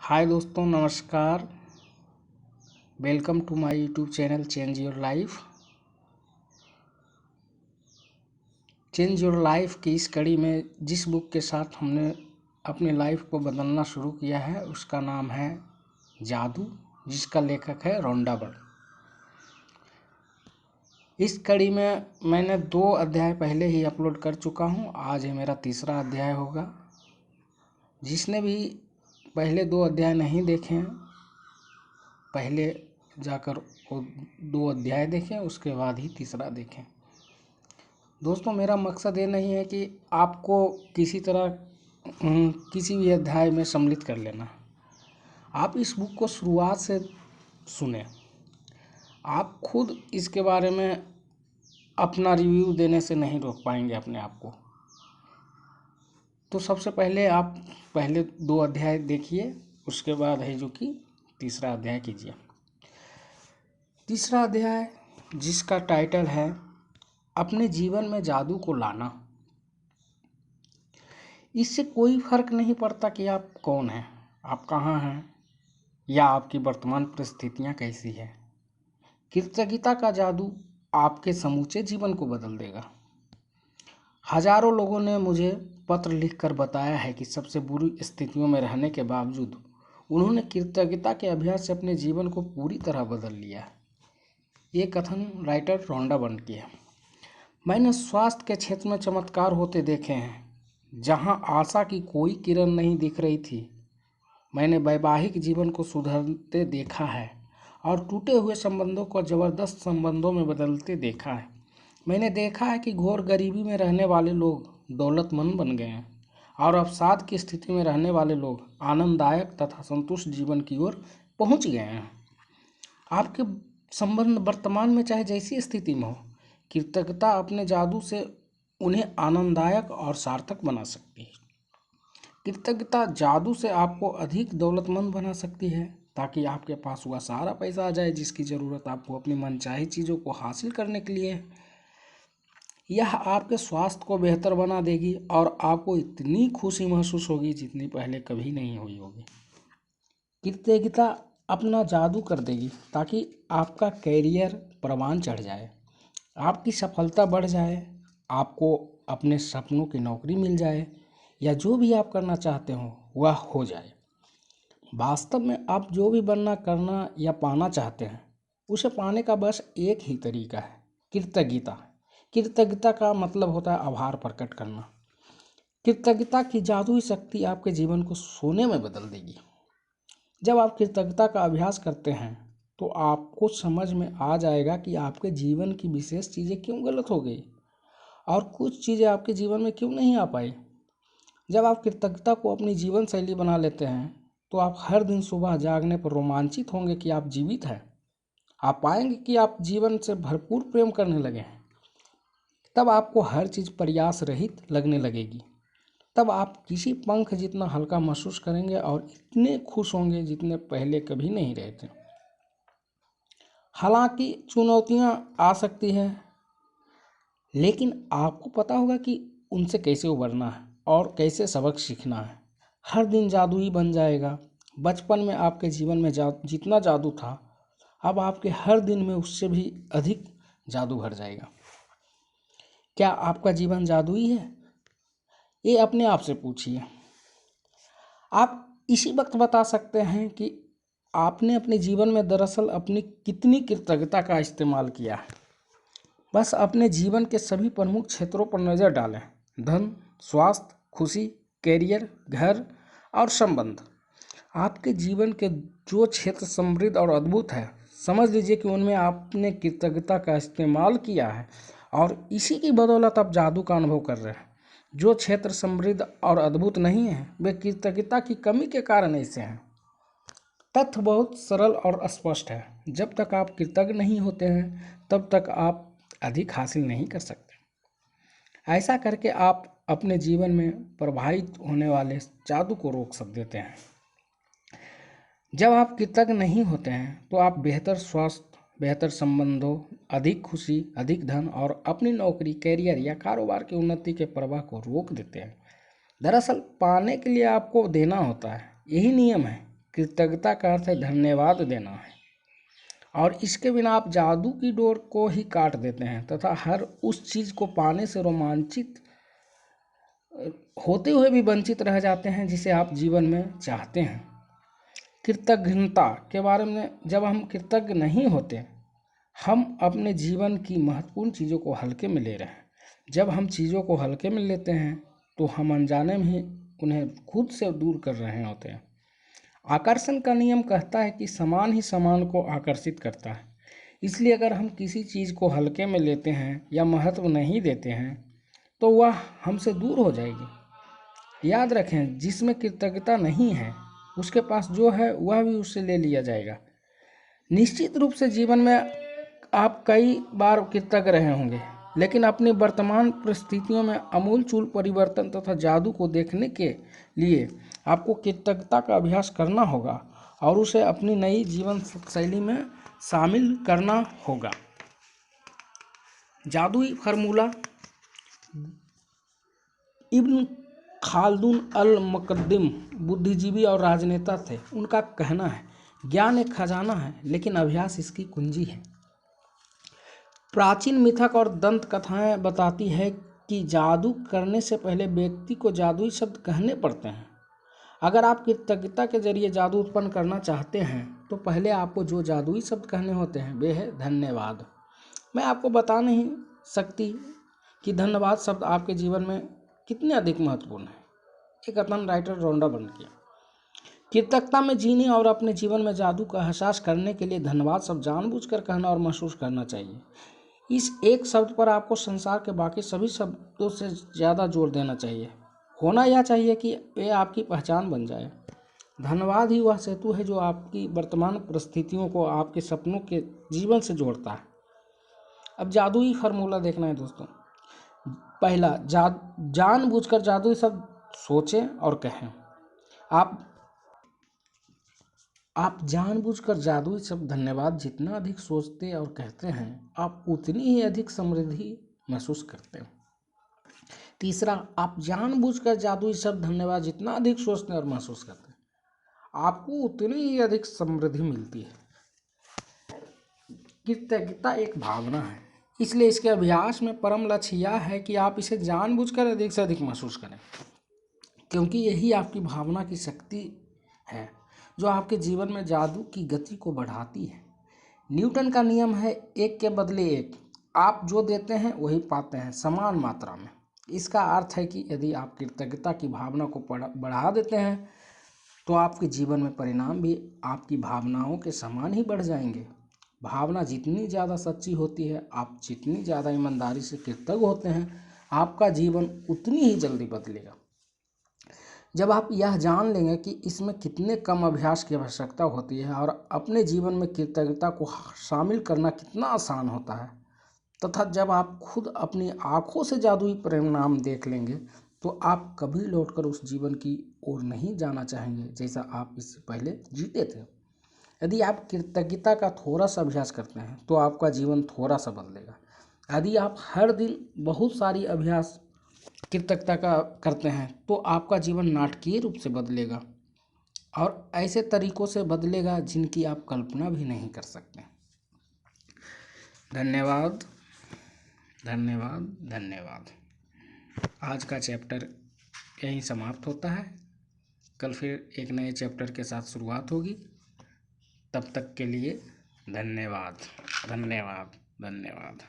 हाय दोस्तों, नमस्कार। Welcome to my YouTube channel change your life. Change your life की इस कड़ी में जिस बुक के साथ हमने अपनी लाइफ को बदलना शुरू किया है उसका नाम है जादू, जिसका लेखक है रोंडा बर्ड। इस कड़ी में मैंने 2 अध्याय पहले ही अपलोड कर चुका हूँ। आज है मेरा तीसरा अध्याय होगा। जिसने भी पहले 2 अध्याय नहीं देखे हैं, पहले जाकर वो 2 अध्याय देखें, उसके बाद ही तीसरा देखें। दोस्तों, मेरा मकसद ये नहीं है कि आपको किसी तरह किसी भी अध्याय में सम्मिलित कर लेना। आप इस बुक को शुरुआत से सुने, आप खुद इसके बारे में अपना रिव्यू देने से नहीं रोक पाएंगे अपने आप को। तो सबसे पहले आप पहले 2 अध्याय देखिए, उसके बाद है जो कि तीसरा अध्याय कीजिए। तीसरा अध्याय, जिसका टाइटल है अपने जीवन में जादू को लाना। इससे कोई फर्क नहीं पड़ता कि आप कौन हैं, आप कहाँ हैं, या आपकी वर्तमान परिस्थितियाँ कैसी है। कृतज्ञता का जादू आपके समूचे जीवन को बदल देगा। हजारों लोगों ने मुझे पत्र लिखकर बताया है कि सबसे बुरी स्थितियों में रहने के बावजूद उन्होंने कृतज्ञता के अभ्यास से अपने जीवन को पूरी तरह बदल लिया। ये कथन राइटर रोंडा बर्ड की है। मैंने स्वास्थ्य के क्षेत्र में चमत्कार होते देखे हैं जहां आशा की कोई किरण नहीं दिख रही थी। मैंने वैवाहिक जीवन को सुधरते देखा है और टूटे हुए संबंधों को जबरदस्त संबंधों में बदलते देखा है। मैंने देखा है कि घोर गरीबी में रहने वाले लोग दौलतमंद बन गए हैं और अवसाद की स्थिति में रहने वाले लोग आनंददायक तथा संतुष्ट जीवन की ओर पहुंच गए हैं। आपके संबंध वर्तमान में चाहे जैसी स्थिति में हो, कृतज्ञता अपने जादू से उन्हें आनंददायक और सार्थक बना सकती है। कृतज्ञता जादू से आपको अधिक दौलतमंद बना सकती है ताकि आपके पास वह सारा पैसा आ जाए जिसकी ज़रूरत आपको अपनी मनचाही चीज़ों को हासिल करने के लिए है। यह आपके स्वास्थ्य को बेहतर बना देगी और आपको इतनी खुशी महसूस होगी जितनी पहले कभी नहीं हुई होगी। कृतज्ञता अपना जादू कर देगी ताकि आपका कैरियर परवान चढ़ जाए, आपकी सफलता बढ़ जाए, आपको अपने सपनों की नौकरी मिल जाए, या जो भी आप करना चाहते हो वह हो जाए। वास्तव में आप जो भी बनना, करना या पाना चाहते हैं उसे पाने का बस एक ही तरीका है, कृतज्ञता। कृतज्ञता का मतलब होता है आभार प्रकट करना। कृतज्ञता की जादुई शक्ति आपके जीवन को सोने में बदल देगी। जब आप कृतज्ञता का अभ्यास करते हैं तो आपको समझ में आ जाएगा कि आपके जीवन की विशेष चीज़ें क्यों गलत हो गई और कुछ चीज़ें आपके जीवन में क्यों नहीं आ पाई। जब आप कृतज्ञता को अपनी जीवन शैली बना लेते हैं तो आप हर दिन सुबह जागने पर रोमांचित होंगे कि आप जीवित हैं। आप पाएंगे कि आप जीवन से भरपूर प्रेम करने लगे हैं। तब आपको हर चीज़ प्रयास रहित लगने लगेगी। तब आप किसी पंख जितना हल्का महसूस करेंगे और इतने खुश होंगे जितने पहले कभी नहीं रहे थे। हालांकि चुनौतियां आ सकती हैं, लेकिन आपको पता होगा कि उनसे कैसे उबरना है और कैसे सबक सीखना है। हर दिन जादुई बन जाएगा। बचपन में आपके जीवन में जितना जादू था, अब आपके हर दिन में उससे भी अधिक जादू भर जाएगा। क्या आपका जीवन जादुई है? ये अपने आप से पूछिए। आप इसी वक्त बता सकते हैं कि आपने अपने जीवन में दरअसल अपनी कितनी कृतज्ञता का इस्तेमाल किया है। बस अपने जीवन के सभी प्रमुख क्षेत्रों पर नज़र डालें। धन, स्वास्थ्य, खुशी, कैरियर, घर और संबंध। आपके जीवन के जो क्षेत्र समृद्ध और अद्भुत है, समझ लीजिए कि उनमें आपने कृतज्ञता का इस्तेमाल किया है और इसी की बदौलत आप जादू का अनुभव कर रहे हैं। जो क्षेत्र समृद्ध और अद्भुत नहीं है, वे कृतज्ञता की कमी के कारण ऐसे हैं। तथ्य बहुत सरल और स्पष्ट है। जब तक आप कृतज्ञ नहीं होते हैं तब तक आप अधिक हासिल नहीं कर सकते। ऐसा करके आप अपने जीवन में प्रभावित होने वाले जादू को रोक देते हैं। जब आप कृतज्ञ नहीं होते हैं तो आप बेहतर स्वास्थ्य, बेहतर संबंधों, अधिक खुशी, अधिक धन और अपनी नौकरी, कैरियर या कारोबार की उन्नति के प्रवाह को रोक देते हैं। दरअसल पाने के लिए आपको देना होता है, यही नियम है। कृतज्ञता का अर्थ है धन्यवाद देना है, और इसके बिना आप जादू की डोर को ही काट देते हैं तथा हर उस चीज़ को पाने से रोमांचित होते हुए भी वंचित रह जाते हैं जिसे आप जीवन में चाहते हैं। कृतज्ञता के बारे में, जब हम कृतज्ञ नहीं होते, हम अपने जीवन की महत्वपूर्ण चीज़ों को हल्के में ले रहे हैं। जब हम चीज़ों को हल्के में लेते हैं तो हम अनजाने में ही उन्हें खुद से दूर कर रहे होते हैं। आकर्षण का नियम कहता है कि समान ही समान को आकर्षित करता है। इसलिए अगर हम किसी चीज़ को हल्के में लेते हैं या महत्व नहीं देते हैं तो वह हमसे दूर हो जाएगी। याद रखें, जिसमें कृतज्ञता नहीं है उसके पास जो है वह भी उससे ले लिया जाएगा। निश्चित रूप से जीवन में आप कई बार कृतज्ञ रहे होंगे, लेकिन अपनी वर्तमान परिस्थितियों में आमूलचूल परिवर्तन तथा जादू को देखने के लिए आपको कृतज्ञता का अभ्यास करना होगा और उसे अपनी नई जीवन शैली में शामिल करना होगा। जादुई फार्मूला इब्न खाल्दून अल मुक़द्दिम बुद्धिजीवी और राजनेता थे। उनका कहना है, ज्ञान एक खजाना है लेकिन अभ्यास इसकी कुंजी है। प्राचीन मिथक और दंत कथाएं बताती है कि जादू करने से पहले व्यक्ति को जादुई शब्द कहने पड़ते हैं। अगर आप कृतज्ञता के जरिए जादू उत्पन्न करना चाहते हैं तो पहले आपको जो जादुई शब्द कहने होते हैं वे है धन्यवाद। मैं आपको बता नहीं सकती कि धन्यवाद शब्द आपके जीवन में कितने अधिक महत्वपूर्ण है। एक कथन राइटर रोंडा बन किया, कृतज्ञता में जीने और अपने जीवन में जादू का एहसास करने के लिए धन्यवाद शब्द जानबूझकर कहना और महसूस करना चाहिए। इस एक शब्द पर आपको संसार के बाकी सभी शब्दों से ज़्यादा जोर देना चाहिए। होना यह चाहिए कि वे आपकी पहचान बन जाए। धन्यवाद ही वह सेतु है जो आपकी वर्तमान परिस्थितियों को आपके सपनों के जीवन से जोड़ता है। अब जादुई फार्मूला देखना है दोस्तों। पहला, जानबूझकर जादुई शब्द सोचें और कहें। आप जानबूझकर जादुई शब्द धन्यवाद जितना अधिक सोचते और कहते हैं आप उतनी ही अधिक समृद्धि महसूस करते हैं। तीसरा, आप जानबूझकर जादुई शब्द धन्यवाद जितना अधिक सोचते और महसूस करते हैं आपको उतनी ही अधिक समृद्धि मिलती है। कृतज्ञता एक भावना है, इसलिए इसके अभ्यास में परम लक्ष्य यह है कि आप इसे जानबूझकर अधिक से अधिक महसूस करें, क्योंकि यही आपकी भावना की शक्ति है जो आपके जीवन में जादू की गति को बढ़ाती है। न्यूटन का नियम है एक के बदले एक। आप जो देते हैं वही पाते हैं, समान मात्रा में। इसका अर्थ है कि यदि आप कृतज्ञता की भावना को बढ़ा देते हैं तो आपके जीवन में परिणाम भी आपकी भावनाओं के समान ही बढ़ जाएंगे। भावना जितनी ज़्यादा सच्ची होती है, आप जितनी ज़्यादा ईमानदारी से कृतज्ञ होते हैं, आपका जीवन उतनी ही जल्दी बदलेगा। जब आप यह जान लेंगे कि इसमें कितने कम अभ्यास की आवश्यकता होती है और अपने जीवन में कृतज्ञता को शामिल करना कितना आसान होता है, तथा जब आप खुद अपनी आंखों से जादुई परिणाम देख लेंगे तो आप कभी लौटकर उस जीवन की ओर नहीं जाना चाहेंगे जैसा आप इससे पहले जीते थे। यदि आप कृतज्ञता का थोड़ा सा अभ्यास करते हैं तो आपका जीवन थोड़ा सा बदलेगा। यदि आप हर दिन बहुत सारी अभ्यास कृतज्ञता का करते हैं तो आपका जीवन नाटकीय रूप से बदलेगा और ऐसे तरीकों से बदलेगा जिनकी आप कल्पना भी नहीं कर सकते। धन्यवाद, धन्यवाद, धन्यवाद। आज का चैप्टर यहीं समाप्त होता है। कल फिर एक नए चैप्टर के साथ शुरुआत होगी। तब तक के लिए धन्यवाद, धन्यवाद, धन्यवाद।